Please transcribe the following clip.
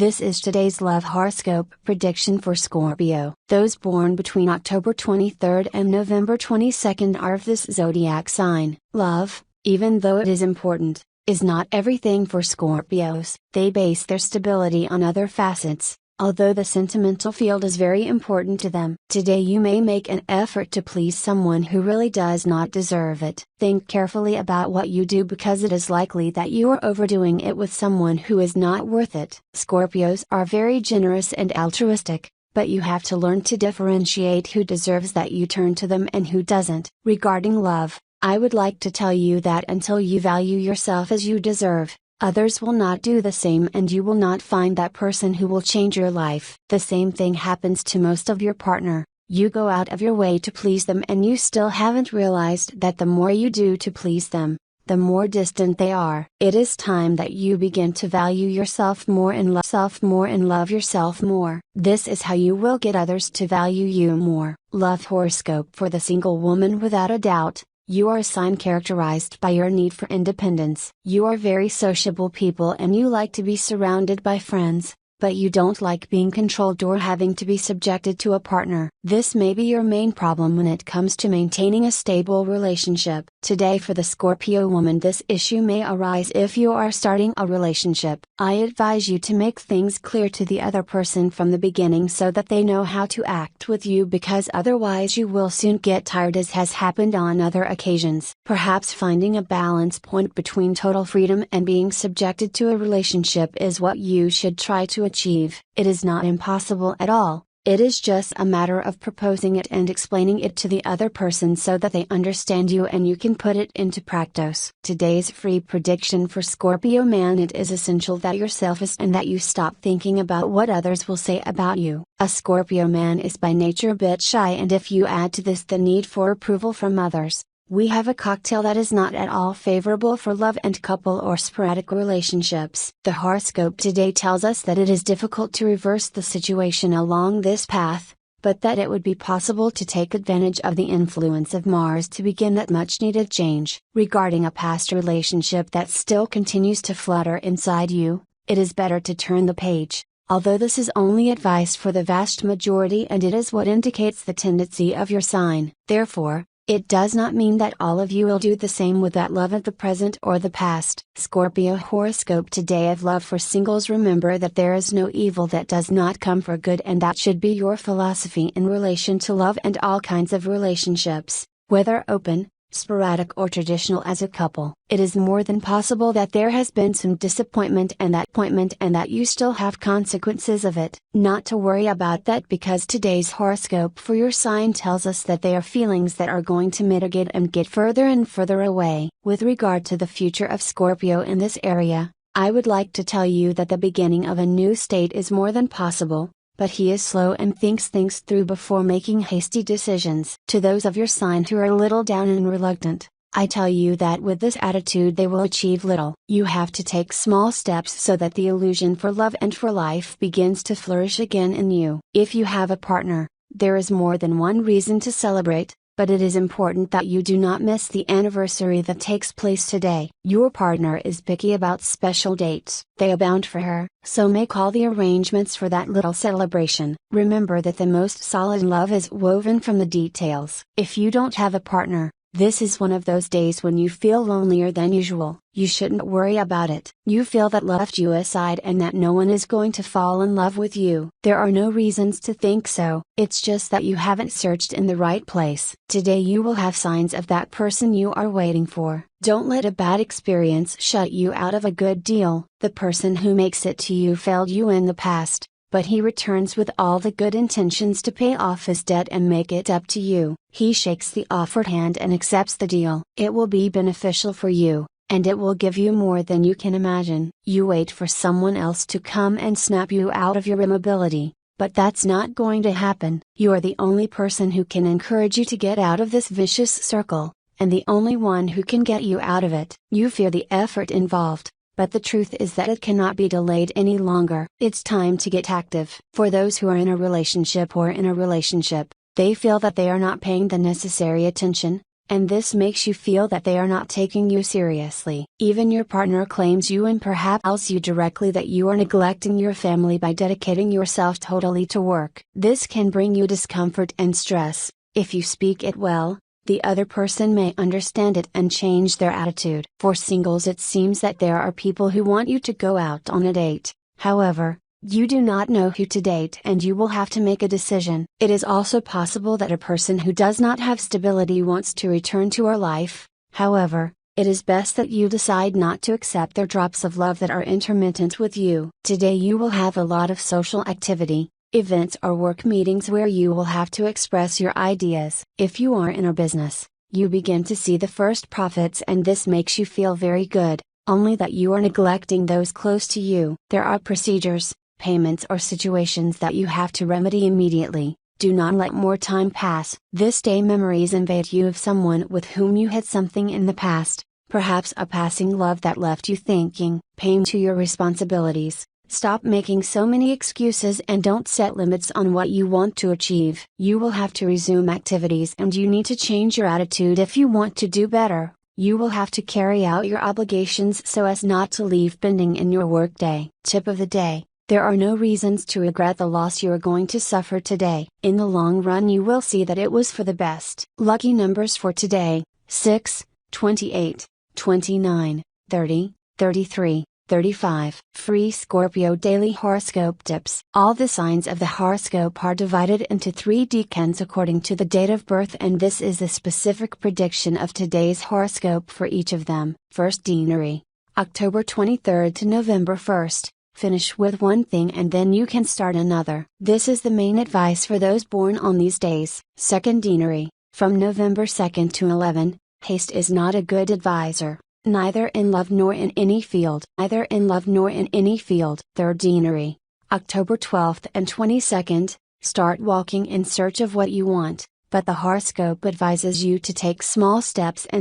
This is today's love horoscope prediction for Scorpio. Those born between October 23rd and November 22nd are of this zodiac sign. Love, even though it is important, is not everything for Scorpios. They base their stability on other facets, although the sentimental field is very important to them. Today you may make an effort to please someone who really does not deserve it. Think carefully about what you do because it is likely that you are overdoing it with someone who is not worth it. Scorpios are very generous and altruistic, but you have to learn to differentiate who deserves that you turn to them and who doesn't. Regarding love, I would like to tell you that until you value yourself as you deserve, others will not do the same and you will not find that person who will change your life. The same thing happens to most of your partner. You go out of your way to please them and you still haven't realized that the more you do to please them, the more distant they are. It is time that you begin to value yourself more and love yourself more. This is how you will get others to value you more. Love horoscope for the single woman. Without a doubt, you are a sign characterized by your need for independence. You are very sociable people and you like to be surrounded by friends, but you don't like being controlled or having to be subjected to a partner. This may be your main problem when it comes to maintaining a stable relationship. Today for the Scorpio woman, this issue may arise if you are starting a relationship. I advise you to make things clear to the other person from the beginning so that they know how to act with you, because otherwise you will soon get tired, as has happened on other occasions. Perhaps finding a balance point between total freedom and being subjected to a relationship is what you should try to achieve. It is not impossible at all. It is just a matter of proposing it and explaining it to the other person so that they understand you and you can put it into practice. Today's free prediction for Scorpio man: it is essential that you're selfish and that you stop thinking about what others will say about you. A Scorpio man is by nature a bit shy, and if you add to this the need for approval from others, we have a cocktail that is not at all favorable for love and couple or sporadic relationships. The horoscope today tells us that it is difficult to reverse the situation along this path, but that it would be possible to take advantage of the influence of Mars to begin that much needed change. Regarding a past relationship that still continues to flutter inside you, it is better to turn the page. Although this is only advice for the vast majority and it is what indicates the tendency of your sign. Therefore, it does not mean that all of you will do the same with that love at the present or the past. Scorpio horoscope today of love for singles: remember that there is no evil that does not come for good, and that should be your philosophy in relation to love and all kinds of relationships, whether open, sporadic or traditional. As a couple, it is more than possible that there has been some disappointment and that you still have consequences of it. Not to worry about that, because today's horoscope for your sign tells us that they are feelings that are going to mitigate and get further and further away. With regard to the future of Scorpio in this area, I would like to tell you that the beginning of a new state is more than possible, but he is slow and thinks things through before making hasty decisions. To those of your sign who are a little down and reluctant, I tell you that with this attitude they will achieve little. You have to take small steps so that the illusion for love and for life begins to flourish again in you. If you have a partner, there is more than one reason to celebrate, but it is important that you do not miss the anniversary that takes place today. Your partner is picky about special dates. They abound for her, so make all the arrangements for that little celebration. Remember that the most solid love is woven from the details. If you don't have a partner, this is one of those days when you feel lonelier than usual. You shouldn't worry about it. You feel that left you aside and that no one is going to fall in love with you. There are no reasons to think so. It's just that you haven't searched in the right place. Today you will have signs of that person you are waiting for. Don't let a bad experience shut you out of a good deal. The person who makes it to you failed you in the past, but he returns with all the good intentions to pay off his debt and make it up to you. He shakes the offered hand and accepts the deal. It will be beneficial for you, and it will give you more than you can imagine. You wait for someone else to come and snap you out of your immobility, but that's not going to happen. You are the only person who can encourage you to get out of this vicious circle, and the only one who can get you out of it. You fear the effort involved, but the truth is that it cannot be delayed any longer. It's time to get active. For those who are in a relationship or in a relationship, they feel that they are not paying the necessary attention, and this makes you feel that they are not taking you seriously. Even your partner claims you and perhaps tells you directly that you are neglecting your family by dedicating yourself totally to work. This can bring you discomfort and stress. If you speak it well, the other person may understand it and change their attitude. For singles, it seems that there are people who want you to go out on a date. However, you do not know who to date and you will have to make a decision. It is also possible that a person who does not have stability wants to return to your life. However, it is best that you decide not to accept their drops of love that are intermittent with you. Today you will have a lot of social activity, events or work meetings where you will have to express your ideas. If you are in a business, you begin to see the first profits and this makes you feel very good, only that you are neglecting those close to you. There are procedures, payments or situations that you have to remedy immediately. Do not let more time pass. This day memories invade you of someone with whom you had something in the past, perhaps a passing love that left you thinking. Pay to your responsibilities. Stop making so many excuses and don't set limits on what you want to achieve. You will have to resume activities and you need to change your attitude if you want to do better. You will have to carry out your obligations so as not to leave pending in your workday. Tip of the day: there are no reasons to regret the loss you are going to suffer today. In the long run you will see that it was for the best. Lucky numbers for today: 6, 28, 29, 30, 33. 35. Free Scorpio Daily Horoscope Tips. All the signs of the horoscope are divided into 3 decans according to the date of birth, and this is the specific prediction of today's horoscope for each of them. First deanery, October 23rd to November 1st. Finish with one thing and then you can start another. This is the main advice for those born on these days. Second deanery, from November 2nd to 11. Haste is not a good advisor. Neither in love nor in any field. Neither in love nor in any field. Third deanery, October 12th and 22nd. Start walking in search of what you want, but the horoscope advises you to take small steps and